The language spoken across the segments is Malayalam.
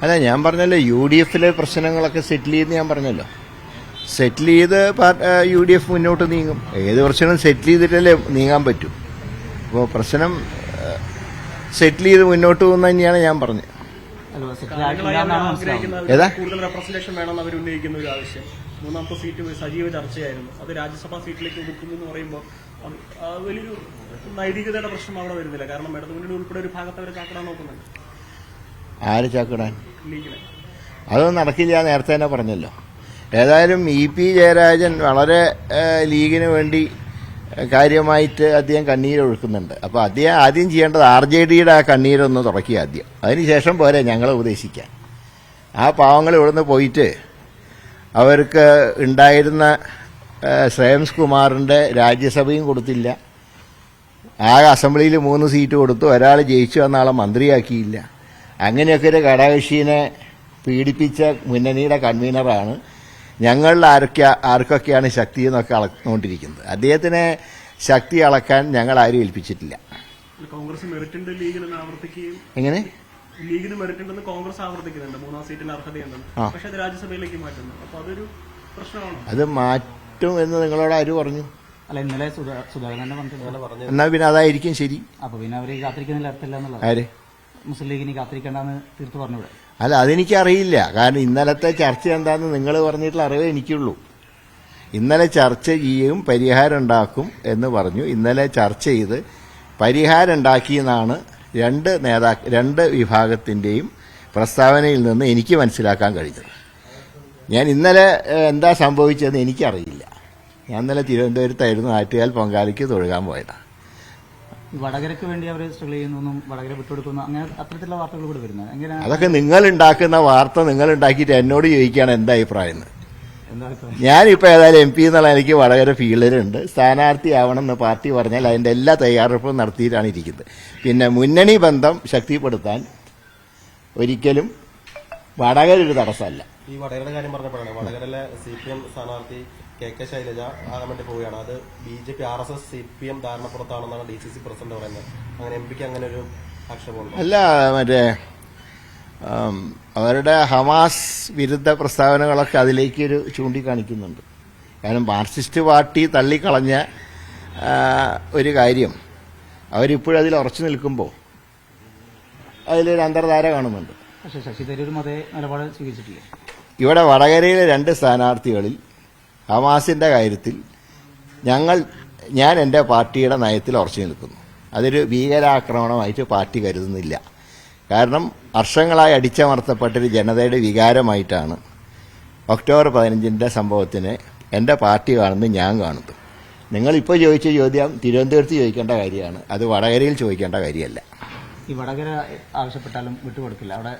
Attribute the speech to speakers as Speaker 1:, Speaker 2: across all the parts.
Speaker 1: അല്ല, ഞാൻ പറഞ്ഞല്ലോ UDF പ്രശ്നങ്ങളൊക്കെ സെറ്റിൽ ചെയ്ത് ഞാൻ പറഞ്ഞല്ലോ. സെറ്റിൽ ചെയ്ത് UDF മുന്നോട്ട് നീങ്ങും. ഏത് പ്രശ്നവും സെറ്റിൽ ചെയ്തിട്ടല്ലേ നീങ്ങാൻ പറ്റൂ. അപ്പോൾ പ്രശ്നം സെറ്റിൽ ചെയ്ത് മുന്നോട്ട് പോകുന്ന തന്നെയാണ് ഞാൻ പറഞ്ഞത്. ഏതാ
Speaker 2: കൂടുതൽ റെപ്രസന്റേഷൻ വേണമെന്ന് അവർ ഉന്നയിക്കുന്ന ഒരു ആവശ്യം. മൂന്നാമത്തെ സീറ്റ് സജീവ ചർച്ചയായിരുന്നു. അത് രാജ്യസഭാ സീറ്റിലേക്ക് ഒതുക്കുന്നു എന്ന് പറയുമ്പോൾ വലിയൊരു നൈതികതയുടെ പ്രശ്നം അവിടെ വരുന്നില്ല. കാരണം ഇടതു മുന്നണി ഉൾപ്പെടെ ഒരു ഭാഗത്ത് അവർ ചാക്കിടാൻ നോക്കുന്നുണ്ട്.
Speaker 1: ആര് ചാക്കിടാൻ?
Speaker 2: ലീഗിനെ.
Speaker 1: അതൊന്നും നടക്കില്ല, നേരത്തെ തന്നെ പറഞ്ഞല്ലോ. ഏതായാലും EP ജയരാജൻ വളരെ ലീഗിന് വേണ്ടി കാര്യമായിട്ട് അദ്ദേഹം കണ്ണീരൊഴുക്കുന്നുണ്ട്. അപ്പോൾ അദ്ദേഹം ആദ്യം ചെയ്യേണ്ടത് RJDയുടെ ആ കണ്ണീരൊന്ന് തുടക്കുക ആദ്യം. അതിനുശേഷം പോരെ ഞങ്ങളെ ഉപദേശിക്കാൻ. ആ പാവങ്ങൾ ഇവിടുന്ന് പോയിട്ട് അവർക്ക് ഉണ്ടായിരുന്ന ശ്രേയംസ് കുമാറിൻ്റെ രാജ്യസഭയും കൊടുത്തില്ല. ആ അസംബ്ലിയിൽ 3 സീറ്റ് കൊടുത്തു. ഒരാൾ ജയിച്ചു വന്ന ആളെ മന്ത്രിയാക്കിയില്ല. അങ്ങനെയൊക്കെ ഒരു ഘടകകക്ഷിയെ പീഡിപ്പിച്ച മുന്നണിയുടെ കൺവീനറാണ്. ഞങ്ങളിൽ ആർക്കൊക്കെയാണ് ശക്തി എന്നൊക്കെ അളന്നുകൊണ്ടിരിക്കുന്നത്. അദ്ദേഹത്തിനെ ശക്തി അളക്കാൻ ഞങ്ങൾ ആരും ഏൽപ്പിച്ചിട്ടില്ല.
Speaker 2: കോൺഗ്രസ് മെറിറ്റുണ്ട് ലീഗിന് ആവർത്തിക്കുകയും
Speaker 1: എങ്ങനെ
Speaker 2: ലീഗിന് മെറിറ്റുണ്ടെന്ന് കോൺഗ്രസ് ആവർത്തിക്കുന്നുണ്ട്. 3-ാം സീറ്റിന് അർഹതയുണ്ടെന്ന്. പക്ഷെ അത് രാജ്യസഭയിലേക്ക് മാറ്റുന്നു. അപ്പൊ അതൊരു പ്രശ്നമാണ്.
Speaker 1: അത് മാറ്റും എന്ന് നിങ്ങളോട് ആര് പറഞ്ഞു?
Speaker 3: അല്ല, ഇന്നലെ സുധാകരൻ പറഞ്ഞു.
Speaker 1: എന്നാ പിന്നെ അതായിരിക്കും ശരി.
Speaker 3: അപ്പൊ പിന്നെ അവര് കാത്തിരിക്കുന്നതിൽ അർത്ഥമില്ല എന്നുള്ളത്.
Speaker 1: ആര്?
Speaker 3: മുസ്ലിം ലീഗിന് കാത്തിരിക്കേണ്ടെന്ന് തീർത്തു പറഞ്ഞൂടെ?
Speaker 1: അല്ല, അതെനിക്കറിയില്ല. കാരണം ഇന്നലത്തെ ചർച്ച എന്താണെന്ന് നിങ്ങൾ പറഞ്ഞിട്ടുള്ള അറിവേ എനിക്കുള്ളൂ. ഇന്നലെ ചർച്ച ചെയ്യും, പരിഹാരം ഉണ്ടാക്കും എന്ന് പറഞ്ഞു. ഇന്നലെ ചർച്ച ചെയ്ത് പരിഹാരം ഉണ്ടാക്കിയെന്നാണ് രണ്ട് വിഭാഗത്തിന്റെയും പ്രസ്താവനയിൽ നിന്ന് എനിക്ക് മനസ്സിലാക്കാൻ കഴിഞ്ഞത്. ഞാൻ ഇന്നലെ എന്താ സംഭവിച്ചതെന്ന് എനിക്കറിയില്ല. ഞാൻ ഇന്നലെ തിരുവനന്തപുരത്തായിരുന്നു. ആറ്റുകാൽ പൊങ്കാലയ്ക്ക് തൊഴുകാൻ പോയതാണ്.
Speaker 3: വടകരയ്ക്ക് വേണ്ടി അവർ സ്ട്രഗിൾ ചെയ്യുന്നൊന്നും വടകര വിട്ടുകൊടുക്കുന്ന അങ്ങനെ അത്തരത്തിലുള്ള വാർത്തകൾ കൂടെ വരുന്നത് എങ്ങനെയാണ്?
Speaker 1: അതൊക്കെ നിങ്ങൾ ഉണ്ടാക്കുന്ന വാർത്ത നിങ്ങൾ ഉണ്ടാക്കിയിട്ട് എന്നോട് ചോദിക്കുകയാണ് എന്താ അഭിപ്രായം എന്ന്. ഞാനിപ്പോൾ ഏതായാലും MP എന്നുള്ള എനിക്ക് വടകര ഫീൽഡിലുണ്ട്. സ്ഥാനാർത്ഥിയാവണം എന്ന് പാർട്ടി പറഞ്ഞാൽ അതിൻ്റെ എല്ലാ തയ്യാറെടുപ്പും നടത്തിയിട്ടാണ് ഇരിക്കുന്നത്. പിന്നെ മുന്നണി ബന്ധം ശക്തിപ്പെടുത്താൻ ഒരിക്കലും വടകര ഒരു തടസ്സമല്ല.
Speaker 4: ഈ വടകരയുടെ കാര്യം പറഞ്ഞപ്പോഴാണ് വടകരയിലെ CPM സ്ഥാനാർത്ഥി KK ശൈലജ ആകാൻ വേണ്ടി പോവുകയാണ്. അത് BJP RSS CPM ധാരണപ്പുറത്താണെന്നാണ് DCC president പറയുന്നത്. അങ്ങനെ MP അങ്ങനെ ഒരു ആക്ഷേപമുണ്ട്.
Speaker 1: അല്ല, മറ്റേ അവരുടെ ഹമാസ് വിരുദ്ധ പ്രസ്താവനകളൊക്കെ അതിലേക്ക് ചൂണ്ടിക്കാണിക്കുന്നുണ്ട്. കാരണം മാർക്സിസ്റ്റ് പാർട്ടി തള്ളിക്കളഞ്ഞ ഒരു കാര്യം അവരിപ്പോഴും അതിൽ ഉറച്ചു നിൽക്കുമ്പോൾ അതിലൊരു അന്തർധാര കാണുന്നുണ്ട്.
Speaker 3: പക്ഷേ ശശി തരൂരും അതേ നിലപാട് സ്വീകരിച്ചിട്ടില്ലേ?
Speaker 1: ഇവിടെ വടകരയിലെ 2 സ്ഥാനാർത്ഥികളിൽ ഹമാസിന്റെ കാര്യത്തിൽ ഞാൻ എൻ്റെ പാർട്ടിയുടെ നയത്തിൽ ഉറച്ചു നിൽക്കുന്നു. അതൊരു ഭീകരാക്രമണമായിട്ട് പാർട്ടി കരുതുന്നില്ല. കാരണം വർഷങ്ങളായി അടിച്ചമർത്തപ്പെട്ടൊരു ജനതയുടെ വികാരമായിട്ടാണ് ഒക്ടോബർ 15 സംഭവത്തിനെ എൻ്റെ പാർട്ടി കാണുന്നത്, ഞാൻ കാണുന്നത്. നിങ്ങളിപ്പോൾ ചോദിച്ച ചോദ്യം തിരുവനന്തപുരത്ത് ചോദിക്കേണ്ട കാര്യമാണ്, അത് വടകരയിൽ ചോദിക്കേണ്ട കാര്യമല്ല.
Speaker 3: ഈ വടകര ആവശ്യപ്പെട്ടാലും വിട്ടുകൊടുക്കില്ല അവിടെ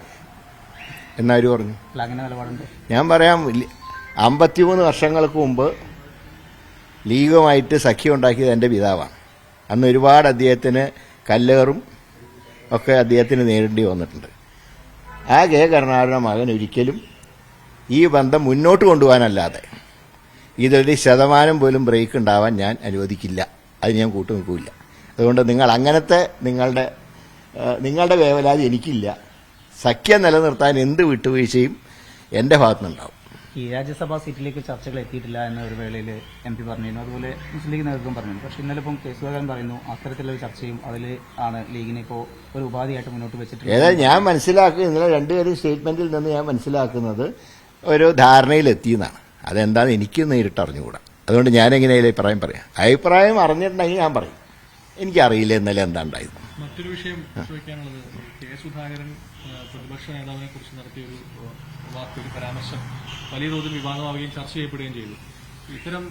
Speaker 1: എന്നാര് പറഞ്ഞു?
Speaker 3: അങ്ങനെ നിലപാടുണ്ട്.
Speaker 1: ഞാൻ പറയാം, 53 വർഷങ്ങൾക്ക് മുമ്പ് ലീഗുമായിട്ട് സഖ്യം ഉണ്ടാക്കിയത് എൻ്റെ പിതാവാണ്. അന്ന് ഒരുപാട് അദ്ദേഹത്തിന് കല്ലേറും ഒക്കെ അദ്ദേഹത്തിന് നേരിടേണ്ടി വന്നിട്ടുണ്ട്. ആ കെ കരുണാകരൻ്റെ മകൻ ഒരിക്കലും ഈ ബന്ധം മുന്നോട്ട് കൊണ്ടുപോകാനല്ലാതെ ഇതൊരു ശതമാനം പോലും ബ്രേക്ക് ഉണ്ടാവാൻ ഞാൻ അനുവദിക്കില്ല. അത് ഞാൻ കൂട്ടുനിൽക്കില്ല. അതുകൊണ്ട് നിങ്ങൾ അങ്ങനത്തെ നിങ്ങളുടെ വേവലാതി എനിക്കില്ല. സഖ്യം നിലനിർത്താൻ എന്ത് വിട്ടുവീഴ്ചയും എൻ്റെ ഭാഗത്തുനിന്നുണ്ടാവും.
Speaker 3: ഈ രാജ്യസഭാ സീറ്റിലേക്ക് ചർച്ചകൾ എത്തിയിട്ടില്ല എന്ന ഒരു വേളയിൽ MP പറഞ്ഞിരുന്നു. അതുപോലെ മുസ്ലിം ലീഗ് നേതൃത്വം പറഞ്ഞിരുന്നു. പക്ഷേ ഇന്നലെ ഇപ്പം കെ സുധാകരൻ പറയുന്നു അത്തരത്തിലുള്ള ചർച്ചയും അതിൽ ആണ് ലീഗിനെ ഇപ്പോൾ ഒരു ഉപാധിയായിട്ട് മുന്നോട്ട് വെച്ചിട്ടുള്ളത്.
Speaker 1: ഏതായാലും ഞാൻ മനസ്സിലാക്കുന്നത് ഇന്നലെ രണ്ടുപേരും സ്റ്റേറ്റ്മെന്റിൽ നിന്ന് ഞാൻ മനസ്സിലാക്കുന്നത് ഒരു ധാരണയിലെത്തിയെന്നാണ്. അതെന്താണെന്ന് എനിക്ക് നേരിട്ടറിഞ്ഞുകൂടാ. അതുകൊണ്ട് ഞാനെങ്ങനെയായാലും അഭിപ്രായം അറിഞ്ഞിട്ടുണ്ടെങ്കിൽ ഞാൻ പറയും. എനിക്കറിയില്ല ഇന്നലെ എന്താ ഉണ്ടായത്.
Speaker 2: മറ്റൊരു വിഷയം ചോദിക്കാനുള്ളത്, കെ സുധാകരൻ പ്രതിപക്ഷ നേതാവിനെ കുറിച്ച് നടത്തിയൊരു വാക്കൊരു പരാമർശം വലിയ തോതിൽ വിവാദമാവുകയും ചർച്ച ചെയ്യപ്പെടുകയും ചെയ്തു. ഇത്തരം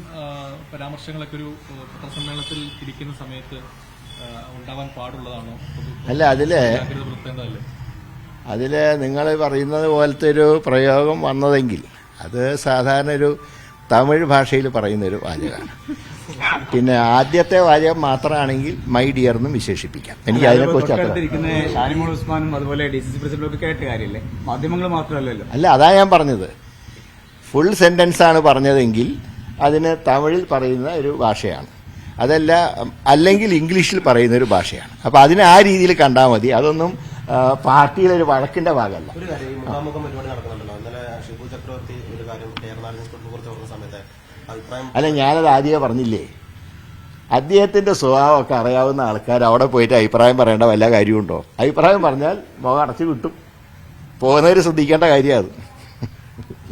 Speaker 2: പരാമർശങ്ങളൊക്കെ ഒരു പത്രസമ്മേളനത്തിൽ ഇരിക്കുന്ന സമയത്ത് ഉണ്ടാവാൻ പാടുള്ളതാണോ?
Speaker 1: അല്ല, അതില് നിങ്ങൾ പറയുന്നത് പോലത്തെ ഒരു പ്രയോഗം വന്നതെങ്കിൽ അത് സാധാരണ ഒരു തമിഴ് ഭാഷയിൽ പറയുന്നൊരു വാചകമാണ്. പിന്നെ ആദ്യത്തെ വാചകം മാത്രമാണെങ്കിൽ മൈ ഡിയർ എന്നും വിശേഷിപ്പിക്കാം. എനിക്ക് അതിനെക്കുറിച്ച്
Speaker 3: മാധ്യമങ്ങൾ മാത്രമല്ലല്ലോ.
Speaker 1: അല്ല, അതാ ഞാൻ പറഞ്ഞത്. ഫുൾ സെന്റൻസ് ആണ് പറഞ്ഞതെങ്കിൽ അതിന് തമിഴിൽ പറയുന്ന ഒരു ഭാഷയാണ്. അതല്ല, അല്ലെങ്കിൽ ഇംഗ്ലീഷിൽ പറയുന്ന ഒരു ഭാഷയാണ്. അപ്പോൾ അതിനെ ആ രീതിയിൽ കണ്ടാൽ മതി. അതൊന്നും പാർട്ടിയിലൊരു വഴക്കിന്റെ ഭാഗമല്ല.
Speaker 4: ഒരു കാര്യം, ഈ മുഖാമുഖം പരിപാടി നടക്കുന്നുണ്ടല്ലോ. ഇന്നലെ ഷിബു ചക്രവർത്തി ഒരു കാര്യം കേരളാരിനെ കുറിച്ച് പറഞ്ഞ സമയത്ത് അഭിപ്രായം
Speaker 1: അല്ല, ഞാനത് ആദ്യമേ പറഞ്ഞില്ലേ, അദ്ദേഹത്തിന്റെ സ്വഭാവമൊക്കെ അറിയാവുന്ന ആൾക്കാർ അവിടെ പോയിട്ട് അഭിപ്രായം പറയേണ്ട വല്ല കാര്യമുണ്ടോ? അഭിപ്രായം പറഞ്ഞാൽ മുഖം അടച്ചു കിട്ടും. പോകുന്നവർ ശ്രദ്ധിക്കേണ്ട കാര്യമാണ് അത്.